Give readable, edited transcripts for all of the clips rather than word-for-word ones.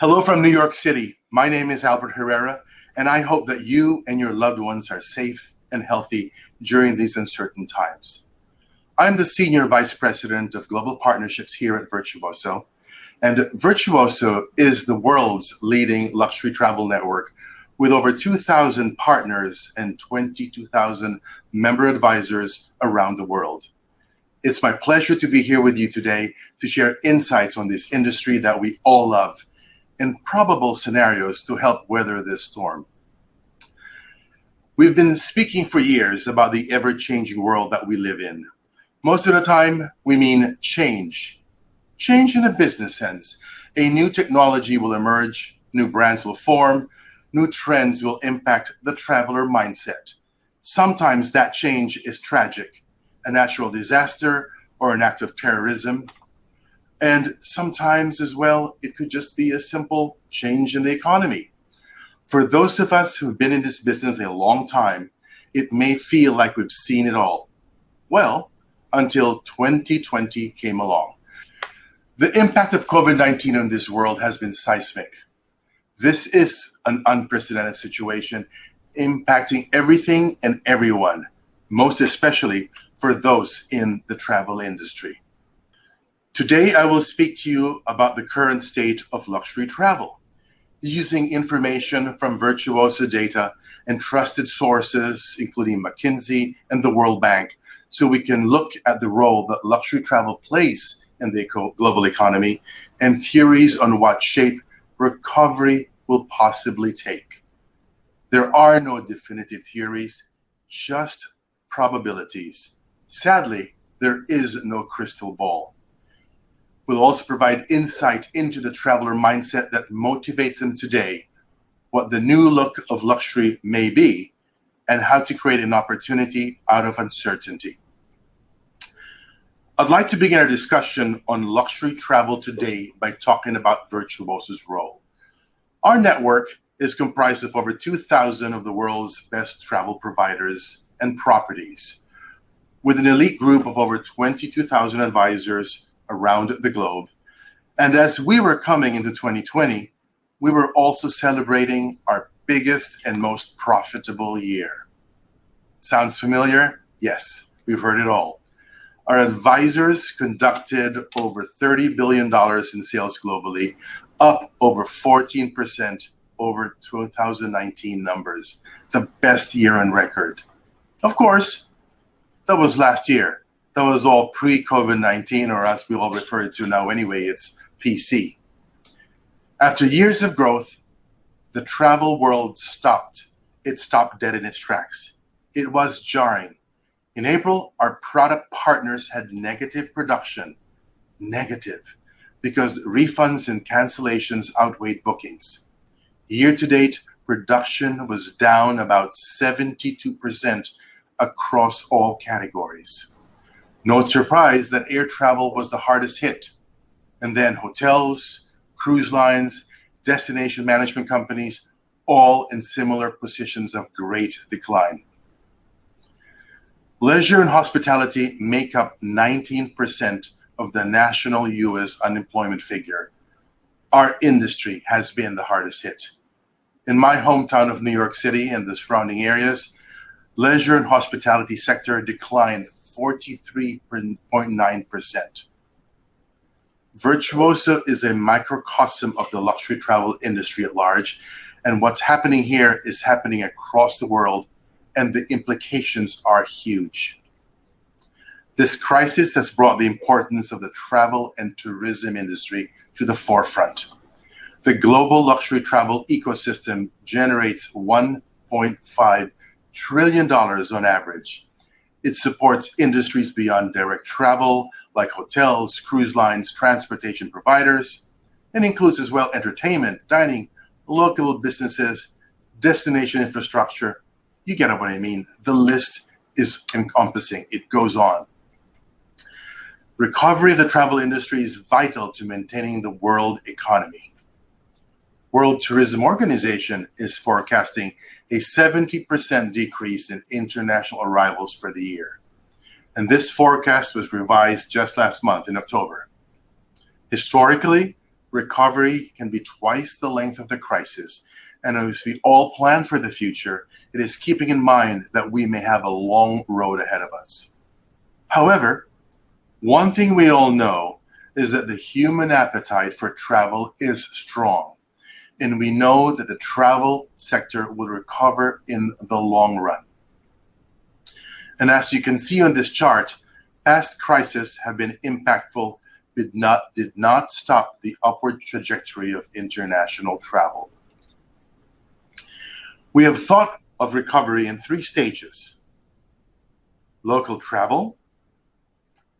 Hello from New York City. My name is Albert Herrera, and I hope that you and your loved ones are safe and healthy during these uncertain times. I'm the Senior Vice President of Global Partnerships here at VIRTUOSO, and VIRTUOSO is the world's leading luxury travel network with over 2,000 partners and 22,000 member advisors around the world. It's my pleasure to be here with you today to share insights on this industry that we all love and probable scenarios to help weather this storm. We've been speaking for years about the ever-changing world that we live in. Most of the time, we mean change. Change in a business sense. A new technology will emerge, new brands will form, new trends will impact the traveler mindset. Sometimes that change is tragic, a natural disaster or an act of terrorism. And sometimes as well, it could just be a simple change in the economy. For those of us who've been in this business a long time, it may feel like we've seen it all. Well, until 2020 came along. The impact of COVID-19 on this world has been seismic. This is an unprecedented situation impacting everything and everyone, most especially for those in the travel industry. Today, I will speak to you about the current state of luxury travel, using information from VIRTUOSO data and trusted sources, including McKinsey and the World Bank, so we can look at the role that luxury travel plays in the global economy and theories on what shape recovery will possibly take. There are no definitive theories, just probabilities. Sadly, there is no crystal ball. We'll also provide insight into the traveler mindset that motivates them today, what the new look of luxury may be, and how to create an opportunity out of uncertainty. I'd like to begin our discussion on luxury travel today by talking about VIRTUOSO's role. Our network is comprised of over 2,000 of the world's best travel providers and properties, with an elite group of over 22,000 advisors around the globe. And as we were coming into 2020, we were also celebrating our biggest and most profitable year. Sounds familiar? Yes, we've heard it all. Our advisors conducted over $30 billion in sales globally, up over 14% over 2019 numbers, the best year on record. Of course, that was last year. That was all pre-COVID-19, or as we all refer to now anyway, it's PC. After years of growth, the travel world stopped. It stopped dead in its tracks. It was jarring. In April, our product partners had negative production. Negative, because refunds and cancellations outweighed bookings. Year to date, production was down about 72% across all categories. No surprise that air travel was the hardest hit, and then hotels, cruise lines, destination management companies, all in similar positions of great decline. Leisure and hospitality make up 19% of the national U.S. unemployment figure. Our industry has been the hardest hit. In my hometown of New York City and the surrounding areas, leisure and hospitality sector declined 43.9%. VIRTUOSO is a microcosm of the luxury travel industry at large, and what's happening here is happening across the world, and the implications are huge. This crisis has brought the importance of the travel and tourism industry to the forefront. The global luxury travel ecosystem generates $1.5 trillion on average. It supports industries beyond direct travel, like hotels, cruise lines, transportation providers, and includes as well entertainment, dining, local businesses, destination infrastructure. You get what I mean. The list is encompassing. It goes on. Recovery of the travel industry is vital to maintaining the world economy. World Tourism Organization is forecasting a 70% decrease in international arrivals for the year. And this forecast was revised just last month in October. Historically, Recovery can be twice the length of the crisis, and as we all plan for the future, it is keeping in mind that we may have a long road ahead of us. However, one thing we all know is that the human appetite for travel is strong, and we know that the travel sector will recover in the long run. And as you can see on this chart, past crises have been impactful, did not stop the upward trajectory of international travel. We have thought of recovery in 3 stages: local travel,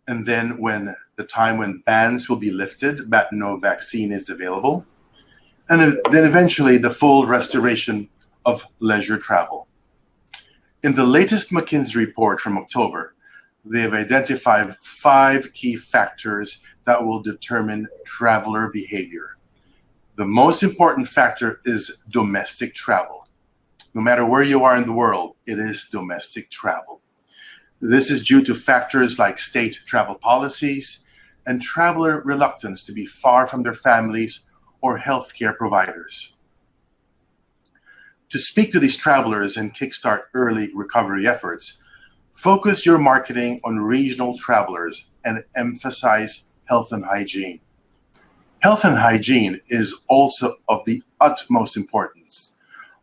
and then when the time when bans will be lifted, but no vaccine is available, and then eventually the full restoration of leisure travel. In the latest McKinsey report from October, they have identified 5 key factors that will determine traveler behavior. The most important factor is domestic travel. No matter where you are in the world, it is domestic travel. This is due to factors like state travel policies and traveler reluctance to be far from their families or healthcare providers. To speak to these travelers and kickstart early recovery efforts, focus your marketing on regional travelers and emphasize health and hygiene. Health and hygiene is also of the utmost importance.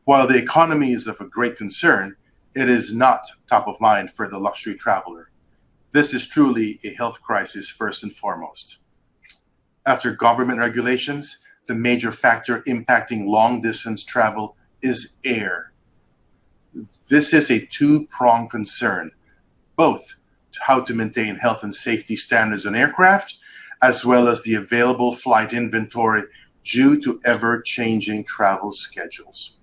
While the economy is of a great concern, it is not top of mind for the luxury traveler. This is truly a health crisis first and foremost. After government regulations, the major factor impacting long-distance travel is air. This is a 2-pronged concern, both how to maintain health and safety standards on aircraft, as well as the available flight inventory due to ever-changing travel schedules.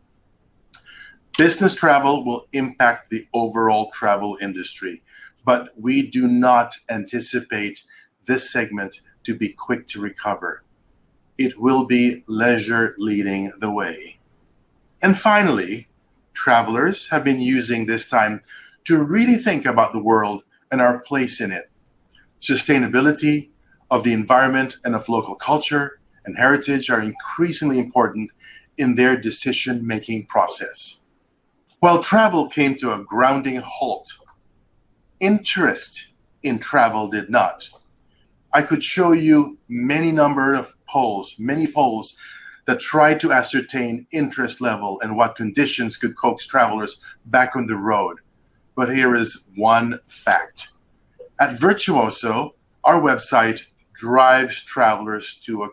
Business travel will impact the overall travel industry, but we do not anticipate this segment to be quick to recover. It will be leisure leading the way. And finally, travelers have been using this time to really think about the world and our place in it. Sustainability of the environment and of local culture and heritage are increasingly important in their decision-making process. While travel came to a grounding halt, interest in travel did not. I could show you many polls that tried to ascertain interest level and what conditions could coax travelers back on the road. But here is one fact. At VIRTUOSO, our website drives travelers to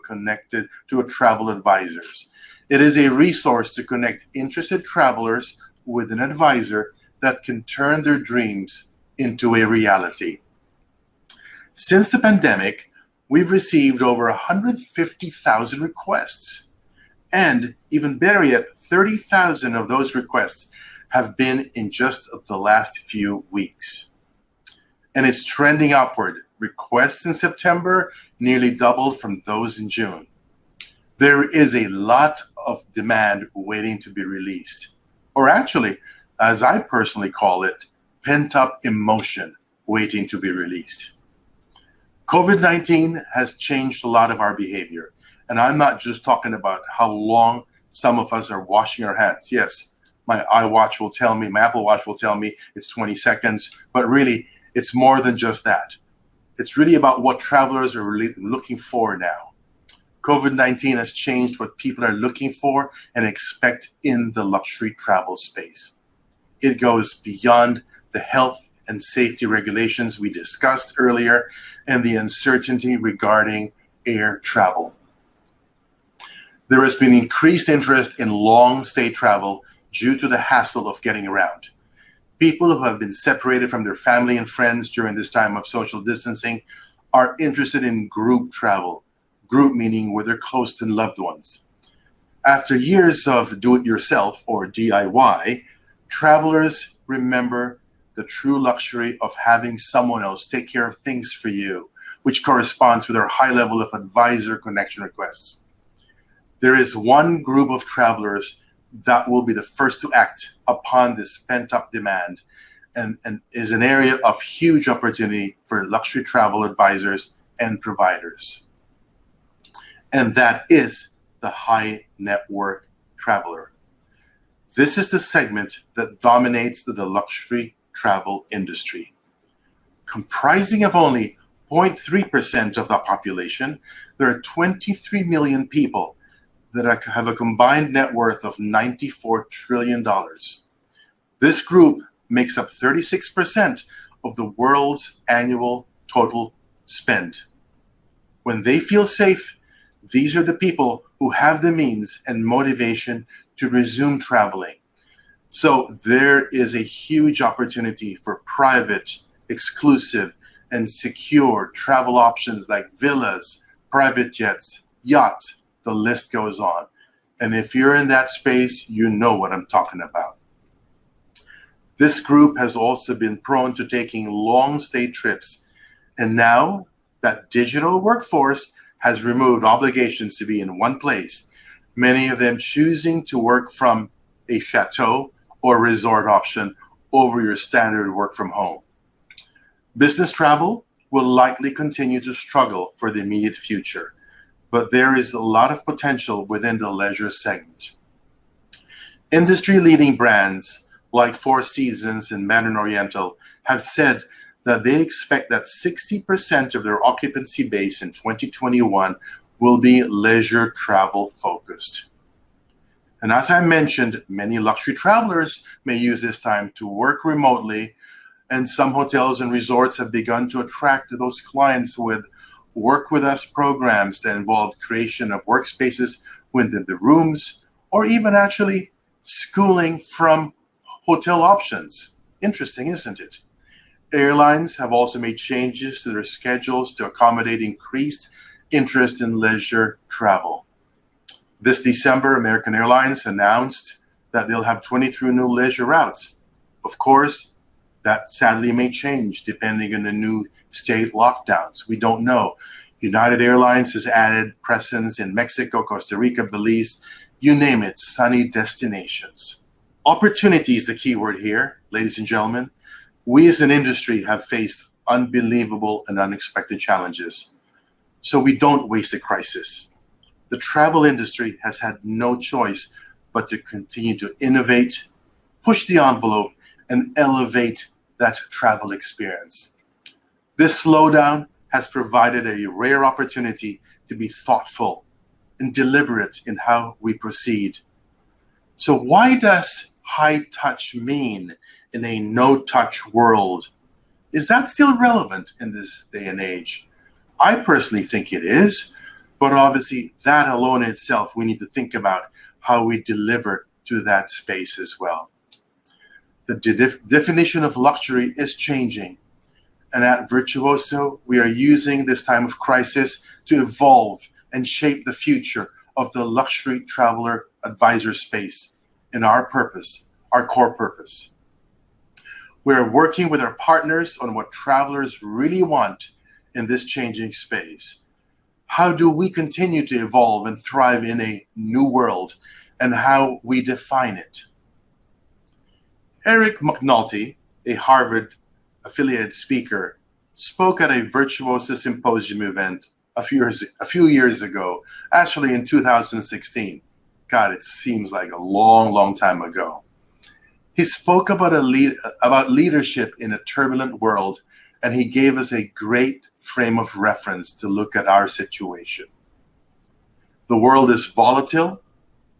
travel advisors. It is a resource to connect interested travelers with an advisor that can turn their dreams into a reality. Since the pandemic, we've received over 150,000 requests. And even better yet, 30,000 of those requests have been in just the last few weeks. And it's trending upward. Requests in September nearly doubled from those in June. There is a lot of demand waiting to be released. Or actually, as I personally call it, pent-up emotion waiting to be released. COVID-19 has changed a lot of our behavior. And I'm not just talking about how long some of us are washing our hands. Yes, my Apple Watch will tell me it's 20 seconds, but really it's more than just that. It's really about what travelers are really looking for now. COVID-19 has changed what people are looking for and expect in the luxury travel space. It goes beyond the health and safety regulations we discussed earlier and the uncertainty regarding air travel. There has been increased interest in long stay travel due to the hassle of getting around. People who have been separated from their family and friends during this time of social distancing are interested in group travel. Group meaning where they're close to loved ones. After years of do-it-yourself or DIY, travelers remember the true luxury of having someone else take care of things for you, which corresponds with our high level of advisor connection requests. There is one group of travelers that will be the first to act upon this pent-up demand and is an area of huge opportunity for luxury travel advisors and providers. and that is the high net worth traveler. This is the segment that dominates the luxury travel industry. Comprising of only 0.3% of the population, there are 23 million people that have a combined net worth of $94 trillion. This group makes up 36% of the world's annual total spend. When they feel safe, these are the people who have the means and motivation to resume traveling. So there is a huge opportunity for private, exclusive, and secure travel options like villas, private jets, yachts. The list goes on. And if you're in that space, you know what I'm talking about. This group has also been prone to taking long stay trips. And now that digital workforce has removed obligations to be in one place, many of them choosing to work from a chateau or resort option over your standard work from home. Business travel will likely continue to struggle for the immediate future, but there is a lot of potential within the leisure segment. Industry-leading brands like Four Seasons and Mandarin Oriental have said that they expect that 60% of their occupancy base in 2021 will be leisure travel focused. And as I mentioned, many luxury travelers may use this time to work remotely, and some hotels and resorts have begun to attract those clients with work with us programs that involve creation of workspaces within the rooms, or even actually schooling from hotel options. Interesting, isn't it? Airlines have also made changes to their schedules to accommodate increased interest in leisure travel. This December, American Airlines announced that they'll have 23 new leisure routes. Of course, that sadly may change depending on the new state lockdowns. We don't know. United Airlines has added presence in Mexico, Costa Rica, Belize, you name it, sunny destinations. Opportunity is the key word here, ladies and gentlemen. We as an industry have faced unbelievable and unexpected challenges. So we don't waste a crisis. The travel industry has had no choice but to continue to innovate, push the envelope, and elevate that travel experience. This slowdown has provided a rare opportunity to be thoughtful and deliberate in how we proceed. So why does high touch mean in a no-touch world? Is that still relevant in this day and age? I personally think it is, but obviously that alone itself, we need to think about how we deliver to that space as well. The definition of luxury is changing. And at Virtuoso, we are using this time of crisis to evolve and shape the future of the luxury traveler advisor space in our purpose, our core purpose. We are working with our partners on what travelers really want in this changing space. How do we continue to evolve and thrive in a new world, and how we define it? Eric McNulty, a Harvard affiliated speaker, spoke at a Virtuoso symposium event a few years ago, actually in 2016. God, it seems like a long time ago. He spoke about leadership in a turbulent world, and he gave us a great frame of reference to look at our situation. The world is volatile,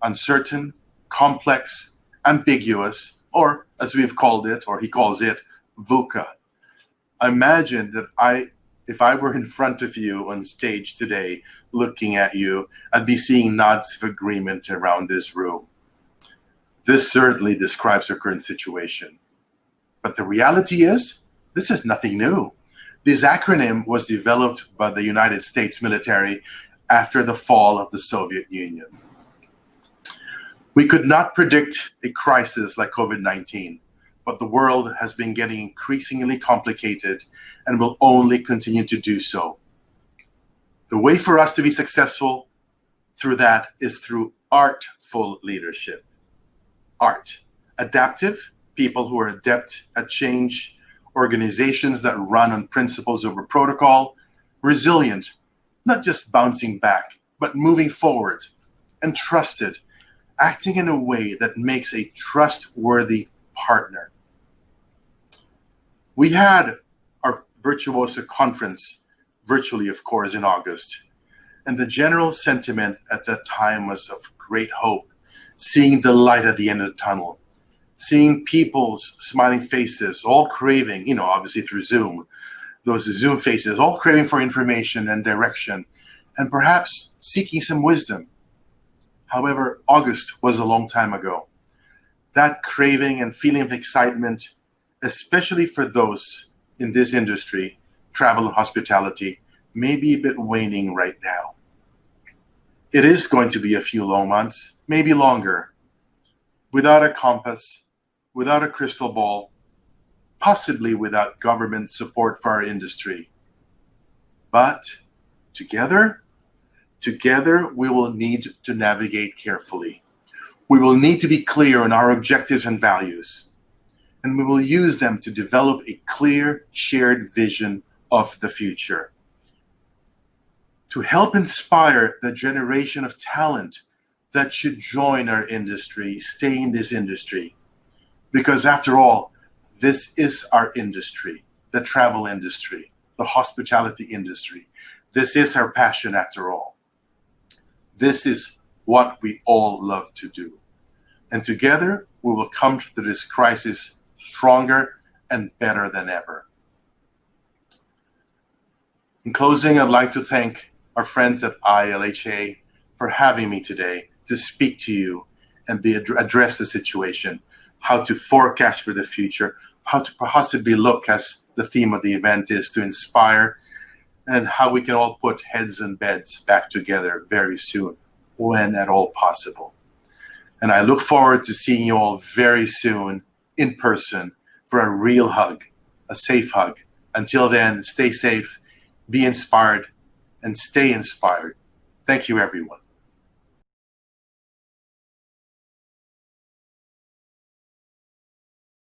uncertain, complex, ambiguous, or as we've called it, or he calls it, VUCA. Imagine that if I were in front of you on stage today, looking at you, I'd be seeing nods of agreement around this room. This certainly describes our current situation. But the reality is, this is nothing new. This acronym was developed by the United States military after the fall of the Soviet Union. We could not predict a crisis like COVID-19, but the world has been getting increasingly complicated and will only continue to do so. The way for us to be successful through that is through artful leadership. Art, adaptive, people who are adept at change, organizations that run on principles over protocol, resilient, not just bouncing back, but moving forward and trusted, acting in a way that makes a trustworthy partner. We had our VIRTUOSO conference virtually, of course, in August. And the general sentiment at that time was of great hope, seeing the light at the end of the tunnel, seeing people's smiling faces, all craving, obviously through Zoom, those Zoom faces, all craving for information and direction, and perhaps seeking some wisdom. However, August was a long time ago. That craving and feeling of excitement, especially for those in this industry, travel and hospitality, may be a bit waning right now. It is going to be a few long months, maybe longer, without a compass, without a crystal ball, possibly without government support for our industry. But together we will need to navigate carefully. We will need to be clear on our objectives and values, and we will use them to develop a clear, shared vision of the future, to help inspire the generation of talent that should join our industry, stay in this industry. Because after all, this is our industry, the travel industry, the hospitality industry. This is our passion after all. This is what we all love to do. And together, we will come through this crisis stronger and better than ever. In closing, I'd like to thank our friends at ILHA for having me today to speak to you and address the situation, how to forecast for the future, how to possibly look, as the theme of the event is, to inspire, and how we can all put heads and beds back together very soon, when at all possible. And I look forward to seeing you all very soon in person for a real hug, a safe hug. Until then, stay safe, be inspired, and stay inspired. Thank you, everyone.